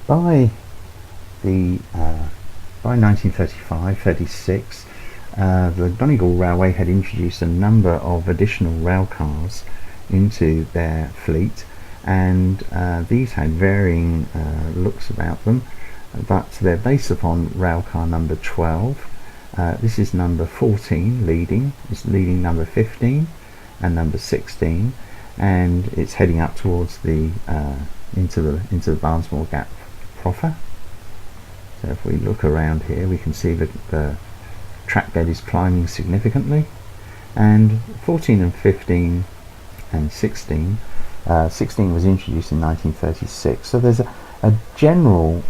By the by 1935-36, the Donegal Railway had introduced a number of additional railcars into their fleet, and these had varying looks about them, but they're based upon railcar number 12. This is number 14 leading, it's leading number 15 and number 16, and it's heading up towards the into the Barnesmore Gap proper. So if we look around here, we can see that the track bed is climbing significantly, and 14 and 15 and 16 16 was introduced in 1936, so there's a general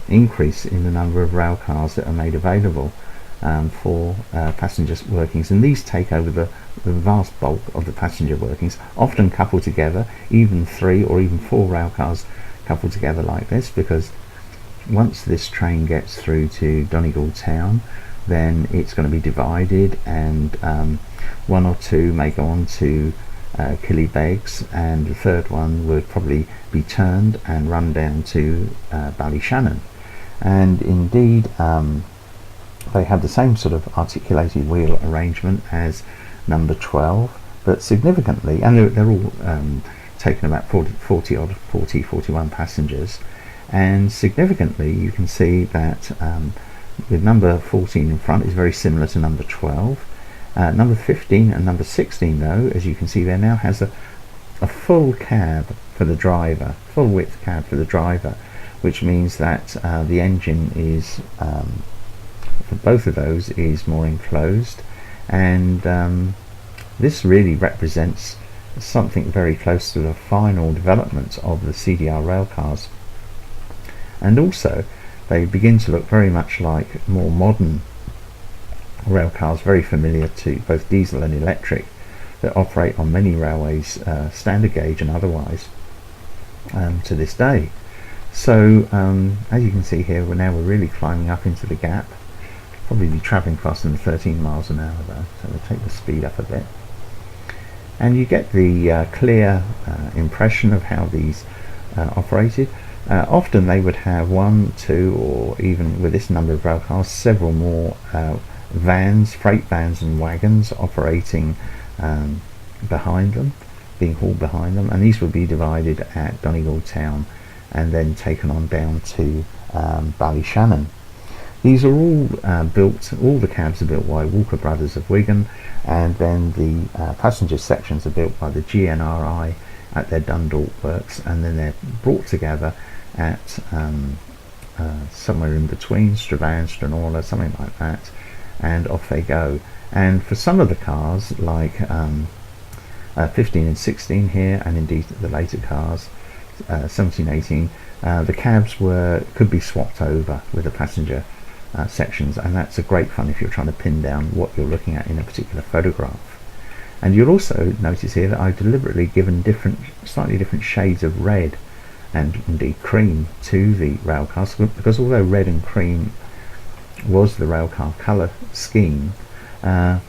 increase in the number of rail cars that are made available for passenger workings, and these take over the vast bulk of the passenger workings, often coupled together, even 3 or even 4 rail cars coupled together like this, because once this train gets through to Donegal town, then it's going to be divided, and 1 or 2 may go on to Killybegs, and the third one would probably be turned and run down to Ballyshannon. And indeed they have the same sort of articulated wheel arrangement as number 12, but significantly, and they're all taking about 41 passengers, and significantly you can see that with number 14 in front is very similar to number 12. Number 15 and number 16, though, as you can see there, now has a full cab for the driver, full width cab for the driver, which means that the engine is for both of those is more enclosed, and this really represents something very close to the final development of the CDR railcars. And also they begin to look very much like more modern railcars, very familiar to both diesel and electric, that operate on many railways, standard gauge and otherwise, to this day. So as you can see here, we're really climbing up into the gap. Probably be travelling faster than 13 miles an hour though, so we'll take the speed up a bit, and you get the clear impression of how these operated. Often they would have 1, 2, or even with this number of railcars, several more vans, freight vans and wagons operating behind them, being hauled behind them, and these would be divided at Donegal town and then taken on down to Ballyshannon. These are all built, all the cabs are built by Walker Brothers of Wigan, and then the passenger sections are built by the GNRI at their Dundalk works, and then they're brought together at somewhere in between Strabane, Stranora, something like that, and off they go. And for some of the cars, like 15 and 16 here, and indeed the later cars, 17, 18, the cabs could be swapped over with the passenger sections, and that's a great fun if you're trying to pin down what you're looking at in a particular photograph. And you'll also notice here that I've deliberately given slightly different shades of red and indeed cream to the railcars, because although red and cream was the railcar colour scheme, the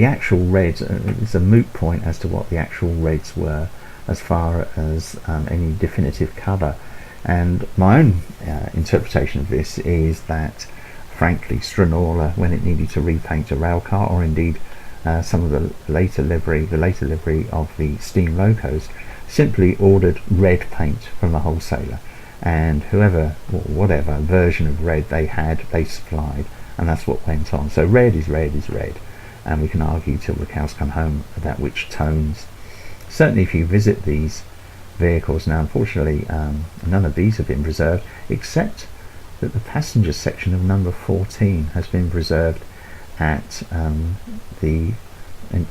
actual red is a moot point as to what the actual reds were as far as any definitive colour. And my own interpretation of this is that, frankly, Stranora, when it needed to repaint a railcar, or indeed some of the later livery of the steam locos, simply ordered red paint from a wholesaler, and whatever version of red they had, they supplied, and that's what went on. So red is red is red, and we can argue till the cows come home about which tones. Certainly if you visit these vehicles now, unfortunately none of these have been preserved, except that the passenger section of number 14 has been preserved at the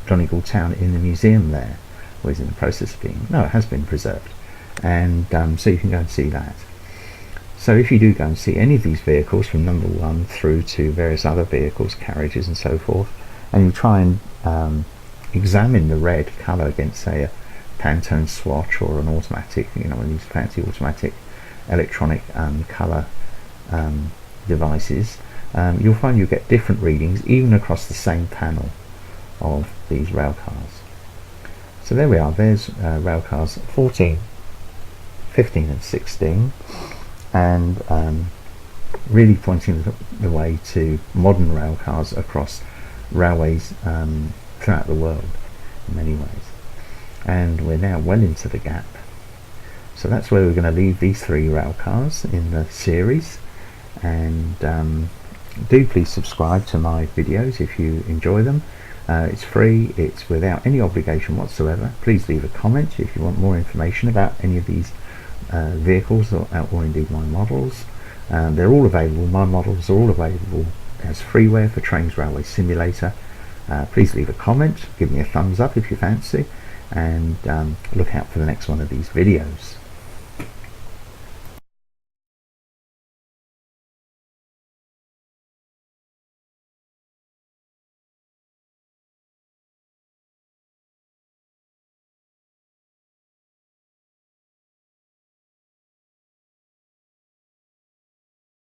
Donegal town in the museum there, or is in the process of being, no, it has been preserved, and so you can go and see that. So if you do go and see any of these vehicles from number 1 through to various other vehicles, carriages and so forth, and you try and examine the red colour against, say, a Pantone swatch or an automatic, one of these fancy automatic electronic colour devices, you'll find you get different readings even across the same panel of these railcars. So there we are, there's railcars 14, 15 and 16, and really pointing the way to modern rail cars across railways throughout the world in many ways. And we're now well into the gap, so that's where we're going to leave these 3 rail cars in the series. And do please subscribe to my videos if you enjoy them. It's free, it's without any obligation whatsoever. Please leave a comment if you want more information about any of these vehicles or indeed my models. They're all available. My models are all available as freeware for Trains Railway Simulator. Please leave a comment, give me a thumbs up if you fancy, and look out for the next one of these videos.